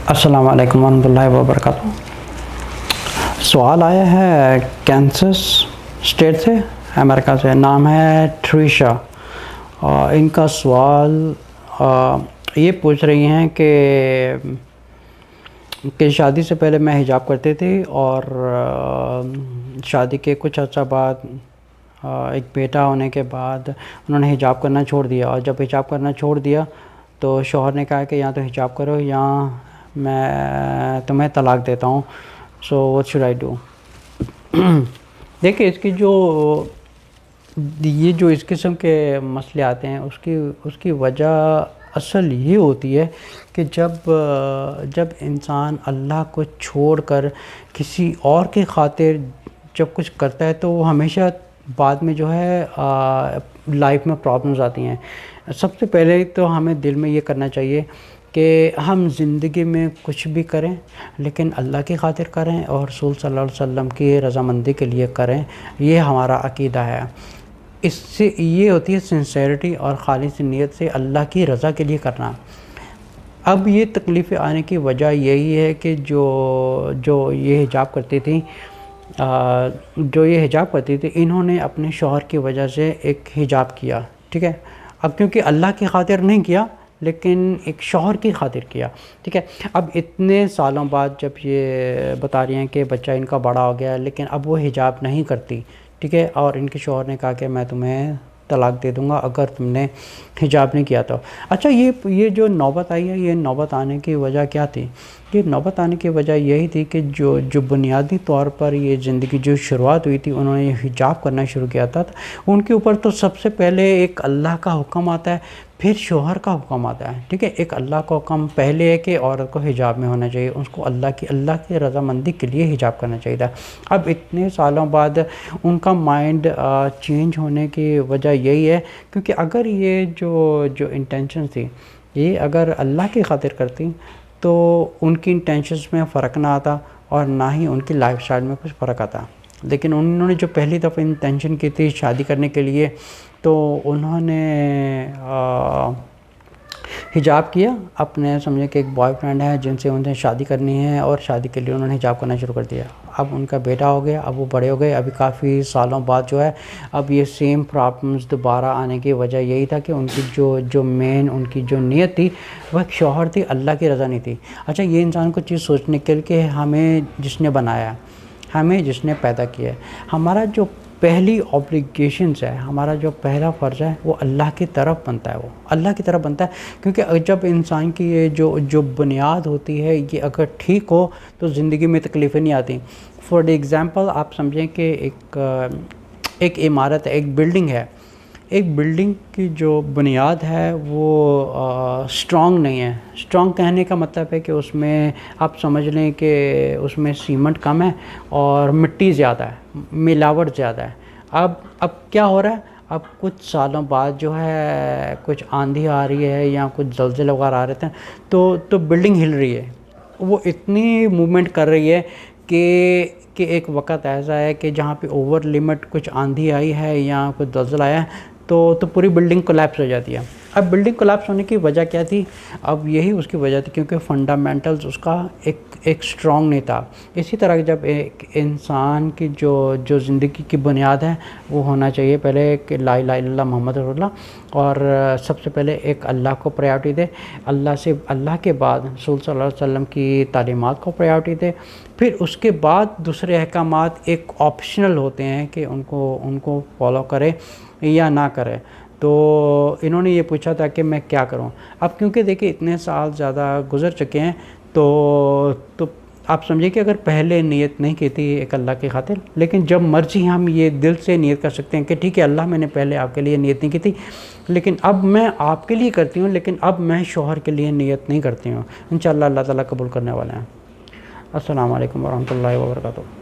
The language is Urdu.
السلام علیکم ورحمۃ اللہ وبرکاتہ۔ سوال آیا ہے کینسس اسٹیٹ سے، امریکہ سے، نام ہے ٹریشا۔ ان کا سوال یہ پوچھ رہی ہیں کہ شادی سے پہلے میں حجاب کرتی تھی اور شادی کے کچھ عرصہ بعد ایک بیٹا ہونے کے بعد انہوں نے حجاب کرنا چھوڑ دیا، اور جب حجاب کرنا چھوڑ دیا تو شوہر نے کہا کہ یا تو حجاب کرو یا میں تمہیں طلاق دیتا ہوں۔ So what should I do? دیکھیں، اس کی جو اس قسم کے مسئلے آتے ہیں اس کی وجہ اصل یہ ہوتی ہے کہ جب انسان اللہ کو چھوڑ کر کسی اور کی خاطر جب کچھ کرتا ہے تو وہ ہمیشہ بعد میں جو ہے لائف میں پرابلمز آتی ہیں۔ سب سے پہلے تو ہمیں دل میں یہ کرنا چاہیے کہ ہم زندگی میں کچھ بھی کریں لیکن اللہ کی خاطر کریں اور رسول صلی اللہ علیہ وسلم کی رضامندی کے لیے کریں، یہ ہمارا عقیدہ ہے۔ اس سے یہ ہوتی ہے سنسیریٹی اور خالص نیت سے اللہ کی رضا کے لیے کرنا۔ اب یہ تکلیفیں آنے کی وجہ یہی ہے کہ جو یہ حجاب کرتی تھی انہوں نے اپنے شوہر کی وجہ سے ایک حجاب کیا، ٹھیک ہے؟ اب کیونکہ اللہ کی خاطر نہیں کیا لیکن ایک شوہر کی خاطر کیا، ٹھیک ہے؟ اب اتنے سالوں بعد جب یہ بتا رہی ہیں کہ بچہ ان کا بڑا ہو گیا لیکن اب وہ حجاب نہیں کرتی، ٹھیک ہے؟ اور ان کے شوہر نے کہا کہ میں تمہیں طلاق دے دوں گا اگر تم نے حجاب نہیں کیا تو۔ اچھا، یہ جو نوبت آئی ہے، یہ نوبت آنے کی وجہ کیا تھی؟ یہ نوبت آنے کی وجہ یہی تھی کہ جو بنیادی طور پر یہ زندگی جو شروعات ہوئی تھی، انہوں نے حجاب کرنا شروع کیا تھا، ان کے اوپر تو سب سے پہلے ایک اللہ کا حکم آتا ہے، پھر شوہر کا حکم آتا ہے، ٹھیک ہے؟ ایک اللہ کا حکم پہلے ہے کہ عورت کو حجاب میں ہونا چاہیے، اس کو اللہ کی رضامندی کے لیے حجاب کرنا چاہیے تھا۔ اب اتنے سالوں بعد ان کا مائنڈ چینج ہونے کی وجہ یہی ہے کیونکہ اگر یہ جو انٹینشن تھی یہ اگر اللہ کی خاطر کرتی تو ان کی انٹینشنز میں فرق نہ آتا اور نہ ہی ان کی لائف سٹائل میں کچھ فرق آتا، لیکن انہوں نے جو پہلی دفعہ انٹینشن کی تھی شادی کرنے کے لیے تو انہوں نے حجاب کیا، اپنے سمجھے کہ ایک بوائے فرینڈ ہے جن سے انہیں شادی کرنی ہے اور شادی کے لیے انہوں نے حجاب کرنا شروع کر دیا۔ اب ان کا بیٹا ہو گیا، اب وہ بڑے ہو گئے، ابھی کافی سالوں بعد جو ہے اب یہ سیم پرابلمز دوبارہ آنے کی وجہ یہی تھا کہ ان کی جو مین ان کی جو نیت تھی وہ ایک شوہر تھی، اللہ کی رضا نہیں تھی۔ اچھا، یہ انسان کو چیز سوچنے کے لیے کہ ہمیں جس نے بنایا، ہمیں جس نے پیدا کیا، ہمارا جو پہلی اوبلیگیشنز ہے، ہمارا جو پہلا فرض ہے وہ اللہ کی طرف بنتا ہے، وہ اللہ کی طرف بنتا ہے کیونکہ جب انسان کی یہ جو بنیاد ہوتی ہے یہ اگر ٹھیک ہو تو زندگی میں تکلیفیں نہیں آتی۔ فار ایگزامپل آپ سمجھیں کہ ایک عمارت ہے، ایک بلڈنگ ہے، ایک بلڈنگ کی جو بنیاد ہے وہ اسٹرانگ نہیں ہے۔ اسٹرانگ کہنے کا مطلب ہے کہ اس میں آپ سمجھ لیں کہ اس میں سیمنٹ کم ہے اور مٹی زیادہ ہے، ملاوٹ زیادہ ہے۔ اب کیا ہو رہا ہے؟ اب کچھ سالوں بعد جو ہے کچھ آندھی آ رہی ہے یا کچھ زلزلے وغیرہ آ رہے ہیں تو بلڈنگ ہل رہی ہے، وہ اتنی موومنٹ کر رہی ہے کہ ایک وقت ایسا ہے کہ جہاں پہ اوور لیمٹ کچھ آندھی آئی ہے یا کچھ زلزلہ آیا ہے تو پوری بلڈنگ کولیپس ہو جاتی ہے۔ اب بلڈنگ کولیپس ہونے کی وجہ کیا تھی؟ اب یہی اس کی وجہ تھی کیونکہ فنڈامنٹلز اس کا ایک اسٹرانگ نہیں تھا۔ اسی طرح جب ایک انسان کی جو زندگی کی بنیاد ہے وہ ہونا چاہیے پہلے کہ لا الہ الا اللہ محمد رسول اللہ، اور سب سے پہلے ایک اللہ کو پریارٹی دے، اللہ کے بعد رسول صلی اللہ علیہ وسلم کی تعلیمات کو پریارٹی دے، پھر اس کے بعد دوسرے احکامات ایک آپشنل ہوتے ہیں کہ ان کو فالو کرے یا نہ کرے۔ تو انہوں نے یہ پوچھا تھا کہ میں کیا کروں۔ اب کیونکہ دیکھیں اتنے سال زیادہ گزر چکے ہیں تو آپ سمجھیں کہ اگر پہلے نیت نہیں کی تھی ایک اللہ کی خاطر، لیکن جب مرضی ہم یہ دل سے نیت کر سکتے ہیں کہ ٹھیک ہے اللہ میں نے پہلے آپ کے لیے نیت نہیں کی تھی لیکن اب میں آپ کے لیے کرتی ہوں، لیکن اب میں شوہر کے لیے نیت نہیں کرتی ہوں، انشاءاللہ اللہ تعالیٰ قبول کرنے والے ہیں۔ السلام علیکم ورحمۃ اللہ وبرکاتہ۔